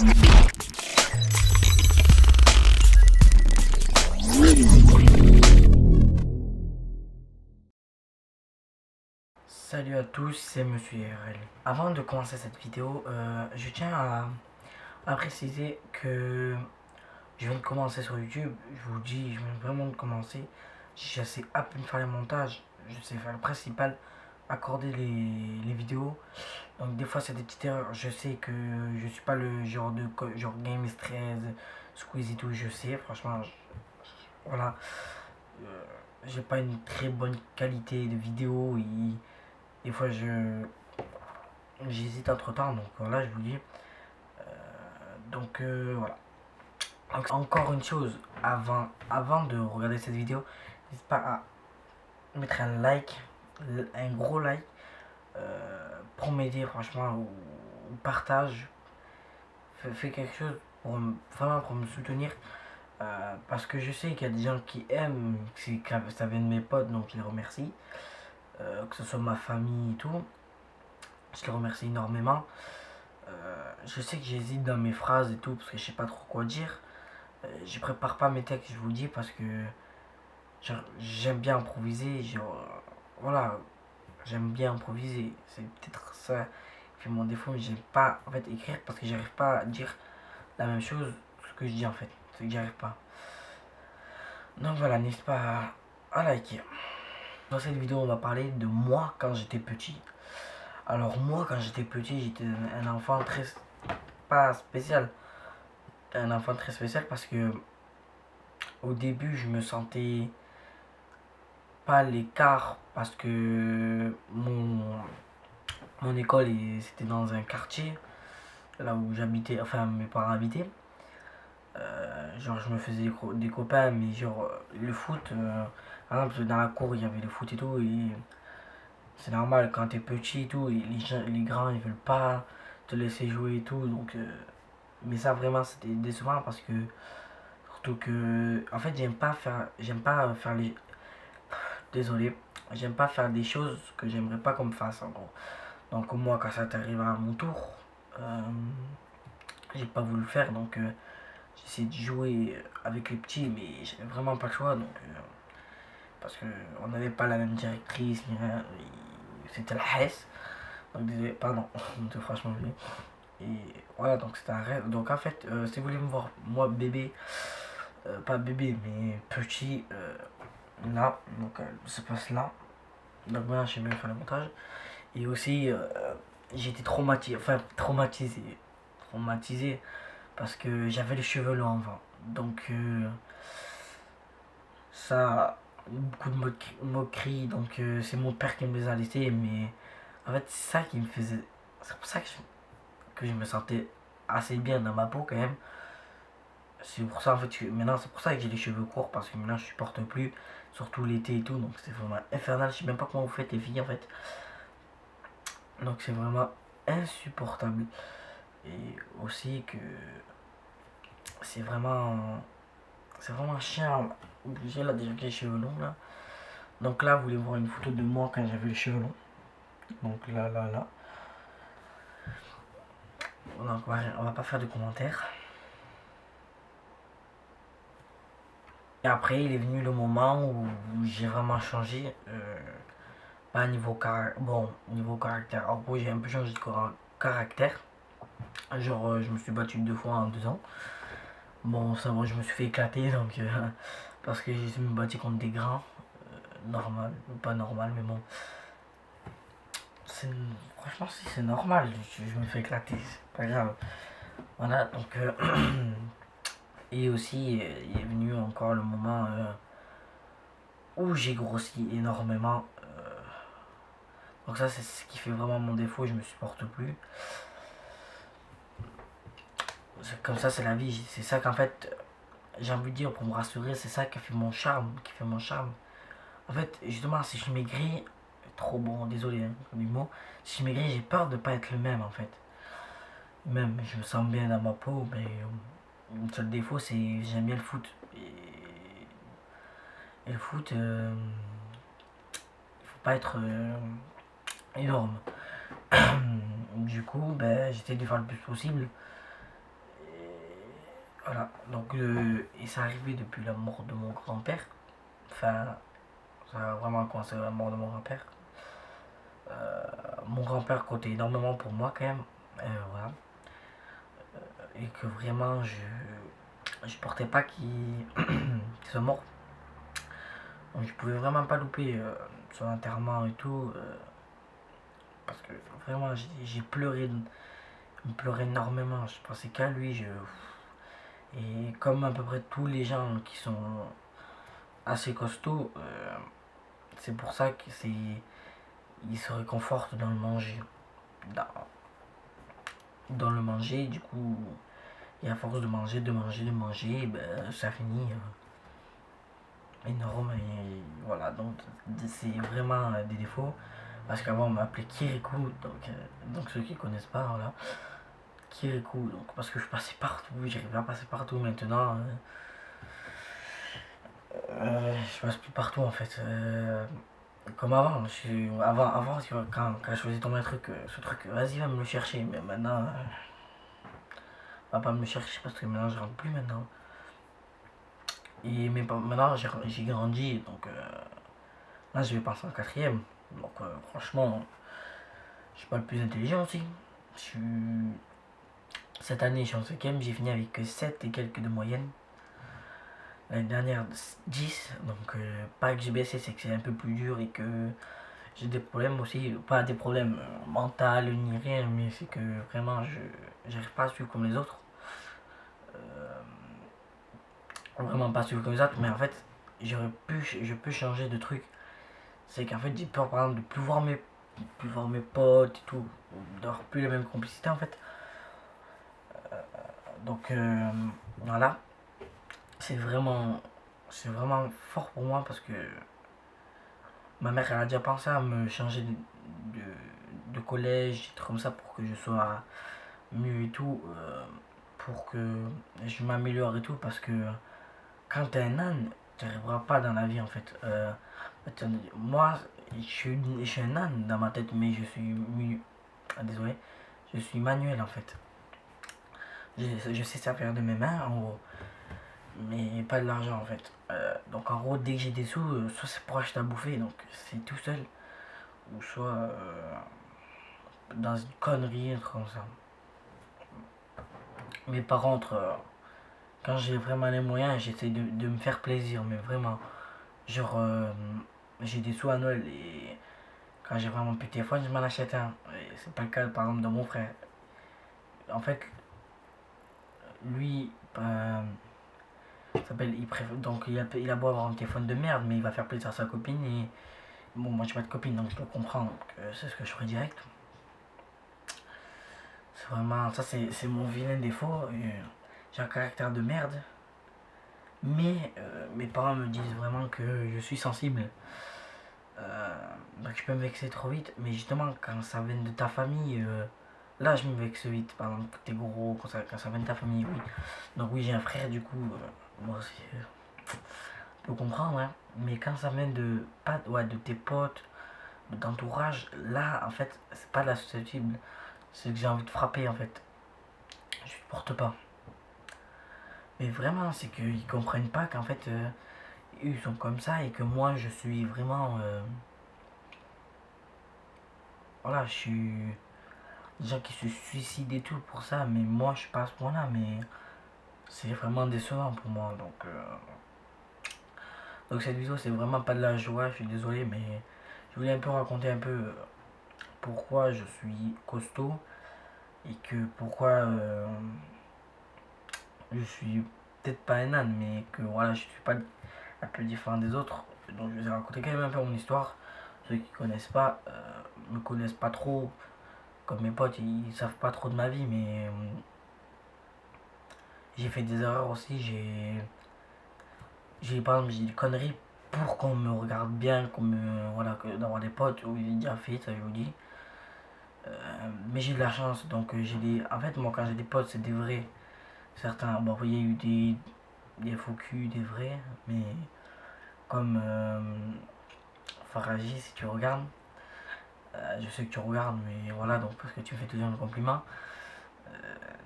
Salut à tous, c'est Monsieur IRL. Avant de commencer cette vidéo, je tiens à préciser que je viens de commencer sur YouTube. Je vous le dis, je viens vraiment de commencer. Je sais à peine faire les montages, je sais faire le principal, accorder les vidéos. Donc des fois c'est des petites erreurs. Je sais que je suis pas le genre de genre Game 13, Squeeze et tout. Je sais, franchement, voilà. Euh, j'ai pas une très bonne qualité de vidéo et des fois j'hésite entre temps, donc voilà, je vous dis. Voilà. Donc, encore une chose, avant de regarder cette vidéo, n'hésite pas à mettre un like, un gros like, pour m'aider franchement, ou partage, fais quelque chose pour vraiment pour me soutenir. Parce que je sais qu'il y a des gens qui aiment, que ça vient de mes potes, donc je les remercie. Que ce soit ma famille et tout, je les remercie énormément. Je sais que j'hésite dans mes phrases et tout parce que je sais pas trop quoi dire. Je prépare pas mes textes, je vous dis, parce que j'aime bien improviser. Voilà, j'aime bien improviser. C'est peut-être ça qui fait mon défaut, mais j'aime pas en fait écrire parce que j'arrive pas à dire la même chose que je dis en fait. C'est que j'arrive pas. Donc voilà, n'hésite pas à liker. Dans cette vidéo, on va parler de moi quand j'étais petit. Alors moi, quand j'étais petit, j'étais un enfant très pas spécial. Un enfant très spécial parce que au début, je me sentais pas à l'écart parce que mon école c'était dans un quartier là où j'habitais, enfin mes parents habitaient. Genre je me faisais des copains, mais genre le foot, par exemple dans la cour il y avait le foot et tout, et c'est normal quand t'es petit et tout, et les grands ils veulent pas te laisser jouer et tout, donc mais ça vraiment c'était décevant parce que surtout que en fait j'aime pas faire les désolé, j'aime pas faire des choses que j'aimerais pas qu'on me fasse en gros. Donc moi quand ça t'arrive à mon tour, euh, j'ai pas voulu le faire, donc j'ai essayé de jouer avec les petits, mais j'avais vraiment pas le choix, donc parce que on n'avait pas la même directrice ni rien, c'était la Hesse. Donc désolé, pardon, franchement désolé. Et voilà, donc c'était un rêve. Donc en fait, si vous voulez me voir moi bébé, pas bébé mais petit, là, donc ça passe là. Donc maintenant je sais mieux faire le montage. Et aussi j'ai été traumatisé parce que j'avais les cheveux longs avant. Donc ça, beaucoup de moqueries. Donc c'est mon père qui me les a laissés. Mais en fait c'est ça qui me faisait. C'est pour ça que je me sentais assez bien dans ma peau quand même. C'est pour ça en fait maintenant c'est pour ça que j'ai les cheveux courts, parce que maintenant je supporte plus, surtout l'été et tout, donc c'est vraiment infernal. Je sais même pas comment vous faites les filles en fait. Donc c'est vraiment insupportable. Et aussi que c'est vraiment chiant. Obligé là déjà que les cheveux longs là. Donc là vous voulez voir une photo de moi quand j'avais les cheveux longs. Donc là. Donc on va pas faire de commentaires. Et après il est venu le moment où j'ai vraiment changé. Pas niveau caractère. En gros j'ai un peu changé de caractère. Genre je me suis battu 2 fois en 2 ans. Bon ça va, je me suis fait éclater, donc parce que je me battu contre des grands. Normal, pas normal, mais bon. C'est, franchement, si c'est normal, je me fais éclater, c'est pas grave. Voilà, donc. Et aussi, il est venu encore le moment où j'ai grossi énormément. Donc, ça, c'est ce qui fait vraiment mon défaut, je me supporte plus. Comme ça, c'est la vie, c'est ça qu'en fait, j'ai envie de dire pour me rassurer, c'est ça qui fait mon charme, En fait, justement, si je maigris, trop bon, désolé hein, du mot, si je maigris, j'ai peur de pas être le même en fait. Même, je me sens bien dans ma peau, mais mon seul défaut, c'est j'aime bien le foot. Et le foot, il faut pas être énorme. Du coup, ben, j'essaie de faire le plus possible. Voilà, donc et ça arrivé depuis la mort de mon grand-père. Enfin, ça a vraiment commencé à la mort de mon grand-père. Mon grand-père comptait énormément pour moi quand même. Voilà. Et que vraiment je portais pas qu'il soit mort. Donc je pouvais vraiment pas louper son enterrement et tout. Parce que vraiment j'ai pleuré, pleurais énormément. Je pensais qu'à lui. Et comme à peu près tous les gens qui sont assez costauds, c'est pour ça que c'est ils se réconfortent dans le manger. Dans, dans le manger, du coup, et à force de manger, de manger, de manger, ben, ça finit énorme. Et voilà, donc c'est vraiment des défauts. Parce qu'avant, on m'appelait Kirikou, donc ceux qui connaissent pas, voilà. Kirikou, donc parce que je passais partout, j'arrivais à passer partout maintenant. Je passe plus partout en fait. Comme avant, avant quand je faisais tomber un truc, ce truc, vas-y, va me le chercher. Mais maintenant, va pas me le chercher parce que maintenant, je rentre plus maintenant. Mais maintenant, j'ai grandi, donc là, je vais passer en quatrième. Donc, franchement, je suis pas le plus intelligent aussi. Je suis... Cette année, je suis en cinquième, j'ai fini avec 7 et quelques de moyenne. L'année dernière, 10. Donc, pas que j'ai baissé, c'est que c'est un peu plus dur et que j'ai des problèmes aussi. Pas des problèmes mentaux ni rien, mais c'est que vraiment, je j'arrive pas à suivre comme les autres. Vraiment pas suivre comme les autres, mais en fait, je peux changer de truc. C'est qu'en fait, j'ai peur, par exemple, de plus voir mes potes et tout, d'avoir plus la même complicité en fait. Donc, voilà, c'est vraiment fort pour moi parce que ma mère elle a déjà pensé à me changer de collège, des trucs comme ça pour que je sois mieux et tout, pour que je m'améliore et tout parce que quand t'es un âne, tu n'arriveras pas dans la vie en fait. Moi, je suis un âne dans ma tête, mais je suis désolé, je suis manuel en fait. Je sais ça faire de mes mains en gros, mais pas de l'argent en fait. Donc en gros, dès que j'ai des sous, soit c'est pour acheter à bouffer, donc c'est tout seul, ou soit dans une connerie, un truc comme ça. Mais par contre, quand j'ai vraiment les moyens, j'essaie de me faire plaisir, mais vraiment. Genre, j'ai des sous à Noël et quand j'ai vraiment plus de téléphone, je m'en achète un. Et c'est pas le cas par exemple de mon frère. En fait, lui, s'appelle, donc il a beau avoir un téléphone de merde, mais il va faire plaisir à sa copine. Et bon, moi j'ai pas de copine donc je peux comprendre que c'est ce que je ferais direct. C'est vraiment, ça c'est mon vilain défaut. J'ai un caractère de merde. Mais mes parents me disent vraiment que je suis sensible. Donc je peux me vexer trop vite. Mais justement, quand ça vient de ta famille, là je me vexe vite. Par exemple, t'es gros, quand ça vient de ta famille, oui. Donc oui, j'ai un frère, du coup, moi aussi, je peux comprendre, hein. Mais quand ça vient de, pas, ouais, de tes potes, de t'entourage, là, en fait, c'est pas de la susceptible. C'est que j'ai envie de frapper, en fait. Je supporte pas. Mais vraiment, c'est qu'ils comprennent pas qu'en fait, ils sont comme ça et que moi, je suis vraiment... voilà, je suis... Des gens qui se suicident et tout pour ça, mais moi, je suis pas à ce point-là, mais c'est vraiment décevant pour moi. Donc cette vidéo, c'est vraiment pas de la joie, je suis désolé, mais je voulais un peu raconter un peu pourquoi je suis costaud et que pourquoi je suis peut-être pas un âne, mais que voilà, je suis pas un peu différent des autres. Donc je vais raconter quand même un peu mon histoire. Ceux qui connaissent pas, me connaissent pas trop, comme mes potes, ils savent pas trop de ma vie, mais j'ai fait des erreurs aussi, par exemple, j'ai des conneries pour qu'on me regarde bien, voilà, d'avoir des potes, où il est déjà fait, ça je vous dis. Mais j'ai de la chance, donc en fait, moi quand j'ai des potes, c'est des vrais. Certains, bon, il y a eu des faux culs, des vrais, mais comme Faraji, si tu regardes, je sais que tu regardes, mais voilà, donc parce que tu me fais toujours un compliment.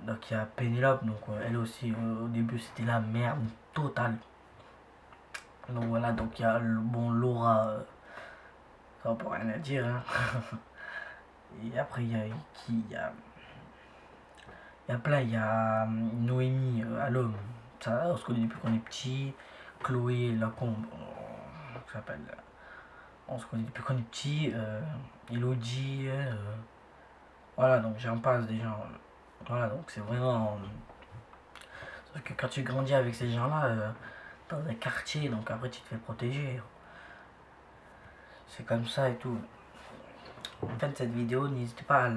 Donc il y a Pénélope, donc elle aussi au début c'était la merde totale. Donc voilà, donc il y a bon Laura, ça va pas rien à dire. Hein. Et après il y a qui il y a plein, il y a Noémie à l'homme. Ça, on se connaît depuis qu'on est petit. Chloé Lacombe, on s'appelle. On se connaît depuis qu'on est petit. Elodie, voilà, donc j'en passe des gens. Voilà, donc c'est vraiment. Sauf que quand tu grandis avec ces gens-là, dans un quartier, donc après tu te fais protéger. C'est comme ça et tout. En fait, cette vidéo, n'hésitez pas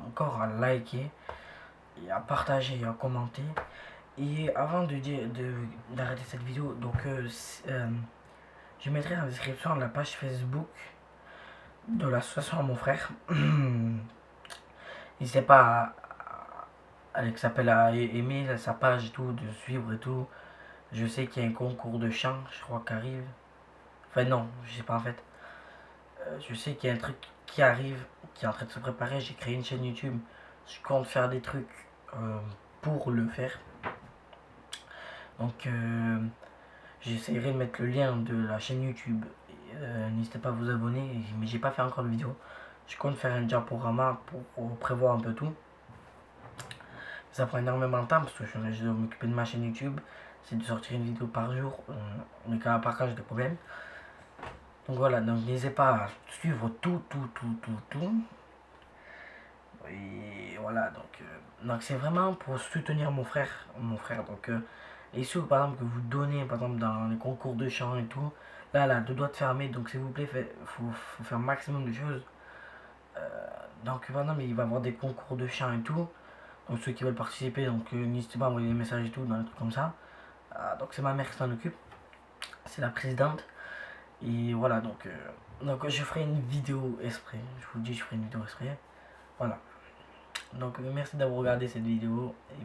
encore à liker, et à partager et à commenter. Et avant d'arrêter cette vidéo, donc je mettrai en description la page Facebook de l'association à mon frère. N'hésitez pas qui s'appelle à aimer sa page et tout, de suivre et tout. Je sais qu'il y a un concours de chant, je crois, qui arrive. Enfin non, je sais pas en fait. Je sais qu'il y a un truc qui arrive, qui est en train de se préparer. J'ai créé une chaîne YouTube. Je compte faire des trucs pour le faire. Donc j'essaierai de mettre le lien de la chaîne YouTube. N'hésitez pas à vous abonner. Mais j'ai pas fait encore de vidéo. Je compte faire un diaporama pour prévoir un peu tout. Ça prend énormément de temps parce que je dois m'occuper de ma chaîne YouTube. C'est de sortir une vidéo par jour. Mais par contre j'ai des problèmes. Donc voilà, donc n'hésitez pas à suivre tout. Et voilà, donc c'est vraiment pour soutenir mon frère. Donc les sous par exemple que vous donnez par exemple dans les concours de chant et tout, là, deux doigts de fermer, donc s'il vous plaît, faut faire un maximum de choses. Donc par exemple, il va y avoir des concours de chant et tout. Donc ceux qui veulent participer, donc n'hésitez pas à envoyer des messages et tout dans les trucs comme ça. Donc c'est ma mère qui s'en occupe. C'est la présidente. Et voilà, donc je ferai une vidéo exprès. Je vous dis, je ferai une vidéo exprès. Voilà. Donc merci d'avoir regardé cette vidéo. Et